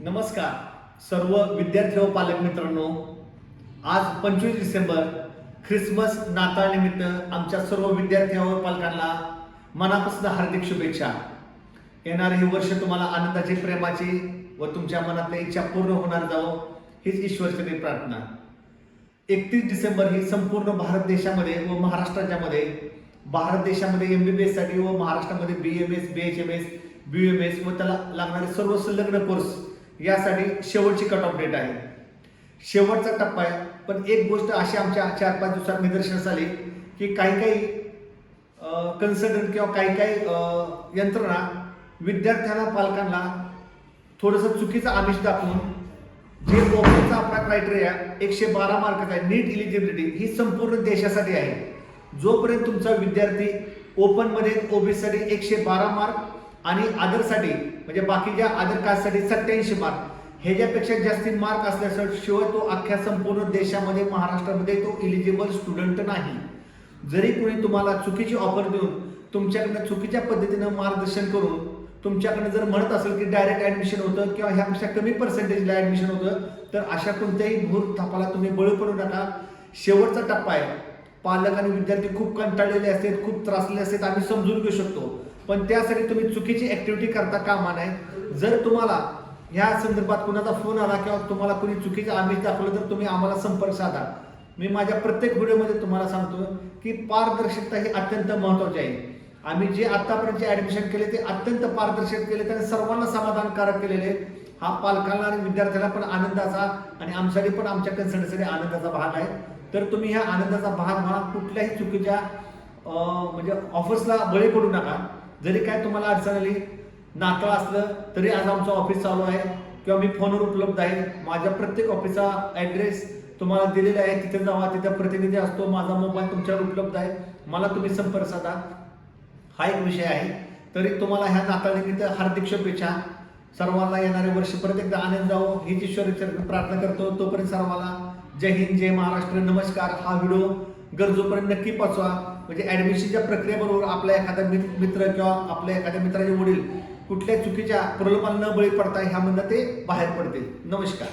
नमस्कार सर्व विद्यार्थी व पालक मित्रांनो, आज 25 डिसेंबर ख्रिसमस नाताळ निमित्त आमच्या सर्व विद्यार्थी व पालकांना मनापासून हार्दिक शुभेच्छा। येणारे हे वर्ष तुम्हाला आनंदाची, प्रेमाची व तुमच्या मनातल्या इच्छा पूर्ण होणार जावो हीच ईश्वरचरणी प्रार्थना। 31 डिसेंबर ही संपूर्ण भारत देशामध्ये व महाराष्ट्रामध्ये भारत देशामध्ये MBBS साठी व महाराष्ट्रामध्ये BMS, BHMS, BUMS व त्याला लागणारे सर्व संलग्न कोर्स यासाठी शेवटची कट ऑफ डेट आहे, शेवटचा टप्पा आहे। पण एक गोष्ट अशी आमच्या 4-5 दिवसात निदर्शनास आली की काही कन्सल्टंट किंवा काही यंत्रणा विद्यार्थ्यांना, पालकांना थोडंसं चुकीचं आमिष दाखवून जे ओपनचा आपला क्रायटेरिया 112 मार्काचा आहे, नीट इलिजिबिलिटी ही संपूर्ण देशासाठी आहे। जोपर्यंत तुमचा विद्यार्थी ओपनमध्ये ओबीसीसाठी 112 मार्क आणि अदरसाठी म्हणजे बाकीच्या अदर कास्टसाठी 87 मार्क ह्याच्यापेक्षा जास्ती मार्क असल्याशिवाय तो अख्ख्या संपूर्ण देशामध्ये, महाराष्ट्रामध्ये तो इलिजिबल स्टुडंट नाही। जरी कोणी तुम्हाला चुकीची ऑफर देऊन तुमच्याकडनं चुकीच्या पद्धतीनं मार्गदर्शन करून तुमच्याकडनं जर म्हणत असेल की डायरेक्ट ऍडमिशन होतं किंवा ह्यापेक्षा कमी पर्सेंटेजला ऍडमिशन होतं, तर अशा कोणत्याही भूर थापाला तुम्ही बळी पडू नका। शेवटचा टप्पा आहे। पालक आणि विद्यार्थी खूप कंटाळलेले असतात, खूप त्रासलेले असतात, आम्ही समजून घेऊ शकतो, पण त्यासाठी तुम्ही चुकीची ऍक्टिव्हिटी करता कामा नये। जर तुम्हाला ह्या संदर्भात कुणाचा फोन आला किंवा तुम्हाला कोणी चुकीचं आमिष दाखवलं तर तुम्ही आम्हाला संपर्क साधा। मी माझ्या प्रत्येक व्हिडिओमध्ये तुम्हाला सांगतो की पारदर्शकता ही अत्यंत महत्त्वाची आहे। आम्ही जे आतापर्यंत ऍडमिशन केले ते अत्यंत पारदर्शक केले, त्याने सर्वांना समाधानकारक केलेले। हा पालकांना आणि विद्यार्थ्यांना पण आनंदाचा आणि आमच्यासाठी पण, आमच्या कन्सल्टंटसाठी आनंदाचा भाग आहे। तर तुम्ही ह्या आनंदाचा भाग व्हा, कुठल्याही चुकीच्या म्हणजे ऑफर्सला बळी पडू नका। जरी काय तुम्हाला अडचण आली, नाताळ असलं तरी आज आमचं ऑफिस चालू आहे किंवा मी फोनवर उपलब्ध आहे। माझ्या प्रत्येक ऑफिसचा ॲड्रेस तुम्हाला दिलेला आहे, तिथे जावा, तिथे प्रतिनिधी असतो, माझा मोबाईल तुमच्यावर उपलब्ध आहे, मला तुम्ही संपर्क साधा। हा एक विषय आहे। तरी तुम्हाला ह्या नाताळनिमित्त हार्दिक शुभेच्छा। सर्वांना येणारे वर्ष परत एकदा आनंद जावो हीच ईश्वराचरणी प्रार्थना करतो। तोपर्यंत सर्वांना जय हिंद, जय महाराष्ट्र, नमस्कार। हा व्हिडिओ गरजूपर्यंत नक्की पोचवा, म्हणजे ऍडमिशनच्या प्रक्रियेबरोबर आपला एखादा मित्र किंवा आपल्या एखाद्या मित्राचे वडील कुठल्या चुकीच्या प्रलोभनाला न बळी पडता ह्यामधनं ते बाहेर पडतील। नमस्कार।